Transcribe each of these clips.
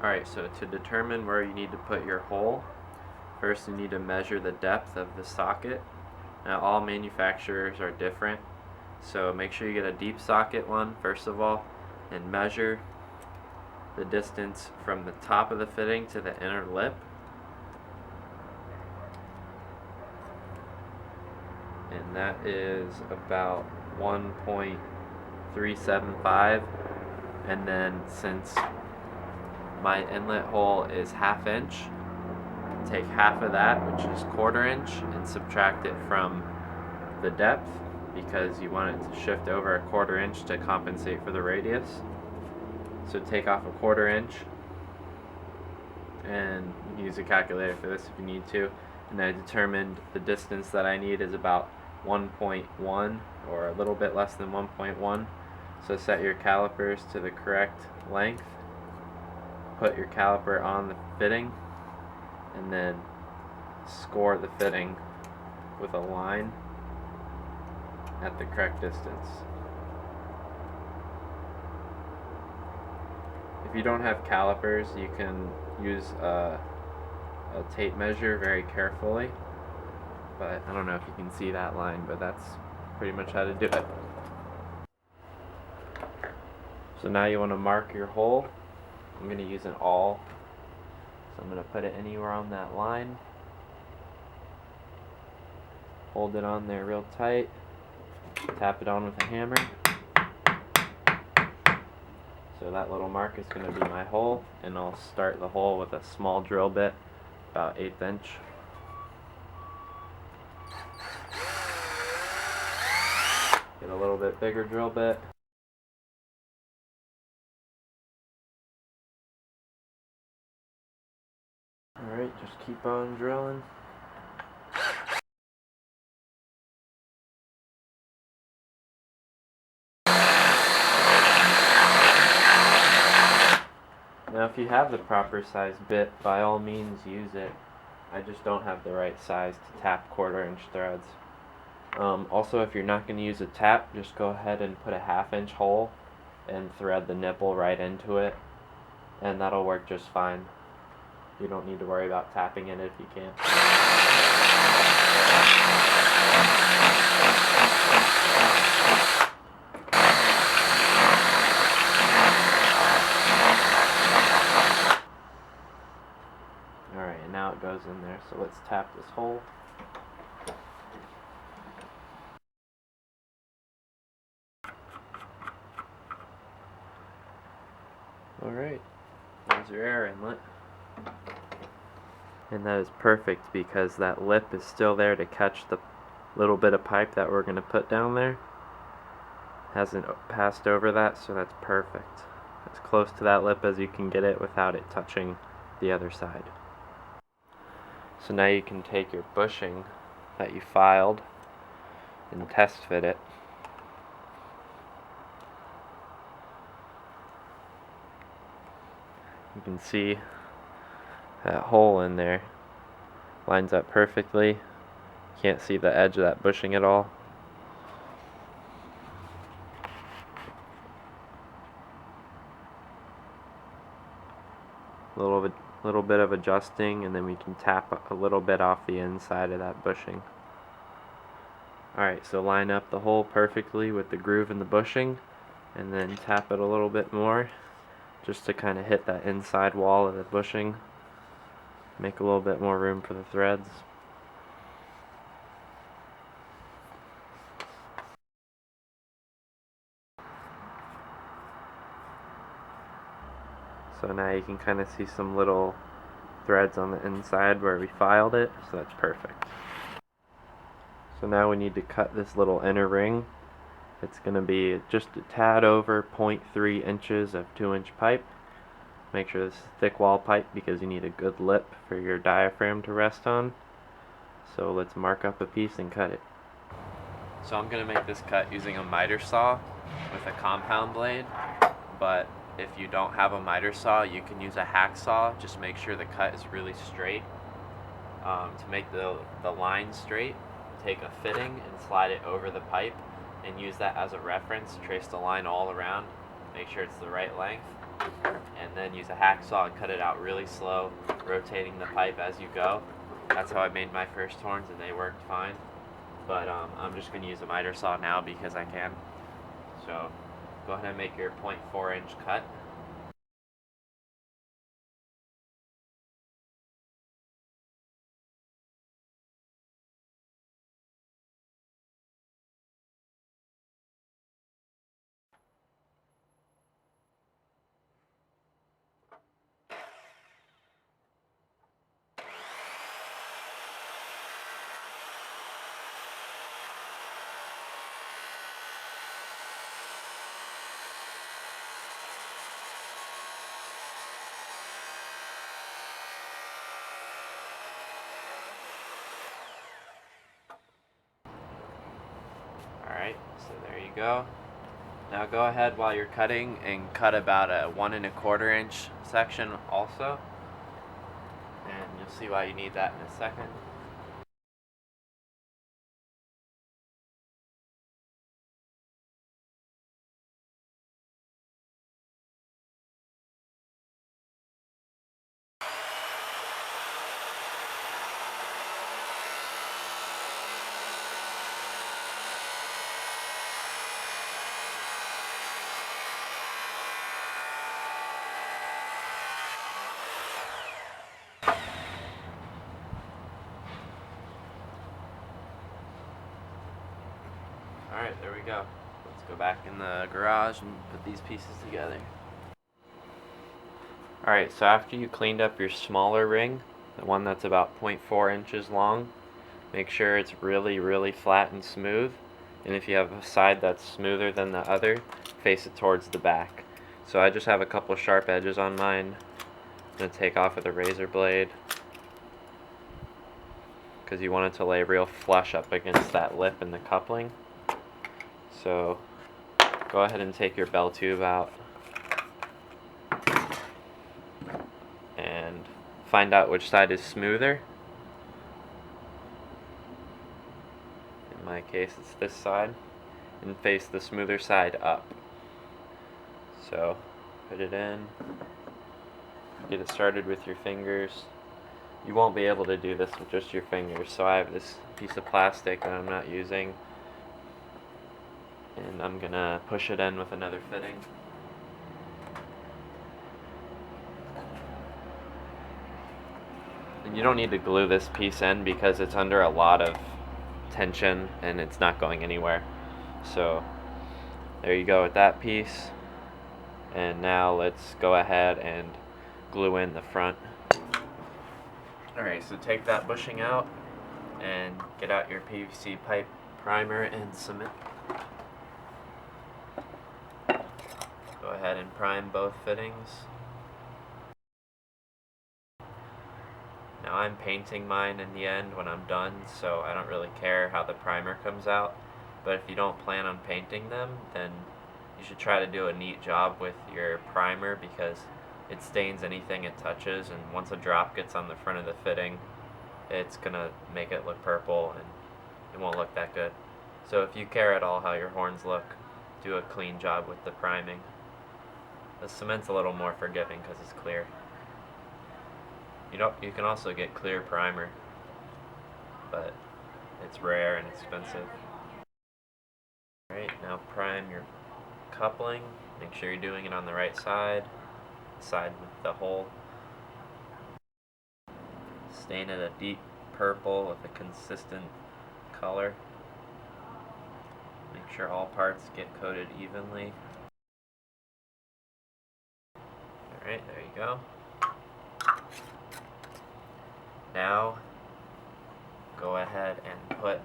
Alright, so to determine where you need to put your hole, first you need to measure the depth of the socket. Now all manufacturers are different, so make sure you get a deep socket one first of all, and measure the distance from the top of the fitting to the inner lip. And that is about 1.375, and then since my inlet hole is 1/2 inch, take half of that, which is 1/4 inch, and subtract it from the depth because you want it to shift over 1/4 inch to compensate for the radius. So take off 1/4 inch, and you can use a calculator for this if you need to. And I determined the distance that I need is about 1.1, or a little bit less than 1.1. So set your calipers to the correct length. Put your caliper on the fitting, and then score the fitting with a line at the correct distance. If you don't have calipers, you can use a tape measure very carefully, but I don't know if you can see that line, but that's pretty much how to do it. So now you want to mark your hole. I'm going to use an awl, so I'm going to put it anywhere on that line. Hold it on there real tight. Tap it on with a hammer. So that little mark is going to be my hole, and I'll start the hole with a small drill bit, about 1/8 inch. Get a little bit bigger drill bit. Alright, just keep on drilling. Now if you have the proper size bit, by all means use it. I just don't have the right size to tap 1/4 inch threads. Also, if you're not going to use a tap, just go ahead and put a 1/2 inch hole and thread the nipple right into it, and that'll work just fine. You don't need to worry about tapping in it if you can't. Alright, and now it goes in there, so let's tap this hole. Alright, there's your air inlet. And that is perfect because that lip is still there to catch the little bit of pipe that we're going to put down there. Hasn't passed over that, so that's perfect. As close to that lip as you can get it without it touching the other side. So now you can take your bushing that you filed and test fit it. You can see that hole in there lines up perfectly. Can't see the edge of that bushing at all. Little bit of adjusting, and then we can tap a little bit off the inside of that bushing. Alright, so line up the hole perfectly with the groove in the bushing, and then tap it a little bit more just to kind of hit that inside wall of the bushing. Make a little bit more room for the threads. So now you can kind of see some little threads on the inside where we filed it, so that's perfect. So now we need to cut this little inner ring. It's going to be just a tad over 0.3 inches of 2-inch pipe. Make sure this is thick wall pipe because you need a good lip for your diaphragm to rest on. So let's mark up a piece and cut it. So I'm going to make this cut using a miter saw with a compound blade, but if you don't have a miter saw, you can use a hacksaw. Just make sure the cut is really straight. To make the line straight, take a fitting and slide it over the pipe and use that as a reference. Trace the line all around, make sure it's the right length, and then use a hacksaw and cut it out really slow, rotating the pipe as you go. That's how I made my first horns, and they worked fine. But I'm just going to use a miter saw now because I can. So go ahead and make your 0.4 inch cut. Alright, so there you go. Now go ahead while you're cutting and cut about a 1 1/4 inch section also. And you'll see why you need that in a second. Alright, there we go. Let's go back in the garage and put these pieces together. Alright, so after you cleaned up your smaller ring, the one that's about 0.4 inches long, make sure it's really flat and smooth. And if you have a side that's smoother than the other, face it towards the back. So I just have a couple sharp edges on mine. I'm going to take off with a razor blade, because you want it to lay real flush up against that lip in the coupling. So go ahead and take your bell tube out and find out which side is smoother. In my case it's this side, and face the smoother side up. So put it in, get it started with your fingers. You won't be able to do this with just your fingers, so I have this piece of plastic that I'm not using, and I'm gonna push it in with another fitting. And you don't need to glue this piece in because it's under a lot of tension and it's not going anywhere. So there you go with that piece. And now let's go ahead and glue in the front. Alright, so take that bushing out and get out your PVC pipe primer and cement. Go ahead and prime both fittings. Now I'm painting mine in the end when I'm done, so I don't really care how the primer comes out. But if you don't plan on painting them, then you should try to do a neat job with your primer, because it stains anything it touches, and once a drop gets on the front of the fitting, it's gonna make it look purple and it won't look that good. So if you care at all how your horns look, do a clean job with the priming. The cement's a little more forgiving because it's clear. You can also get clear primer, but it's rare and expensive. Alright, now prime your coupling. Make sure you're doing it on the right side, side with the hole. Stain it a deep purple with a consistent color. Make sure all parts get coated evenly. Alright, there you go. Now, go ahead and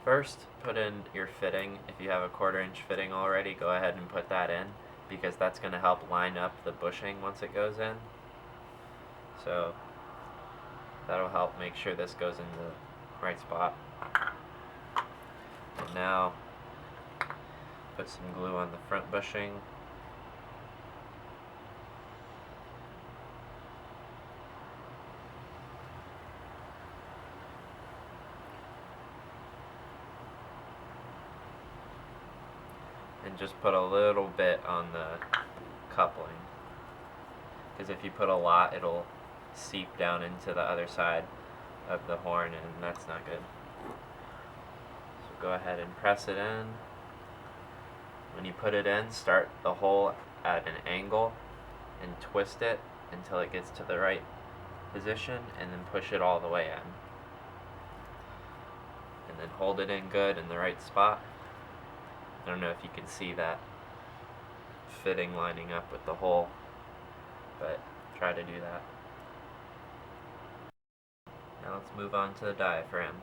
first put in your fitting. If you have a 1/4 inch fitting already, go ahead and put that in, because that's going to help line up the bushing once it goes in. So that'll help make sure this goes in the right spot. And now put some glue on the front bushing. and just put a little bit on the coupling. Because if you put a lot, it'll seep down into the other side of the horn, and that's not good. So go ahead and press it in. When you put it in, start the hole at an angle and twist it until it gets to the right position, and then push it all the way in. And then hold it in good in the right spot. I don't know if you can see that fitting lining up with the hole, but try to do that. Now let's move on to the diaphragm.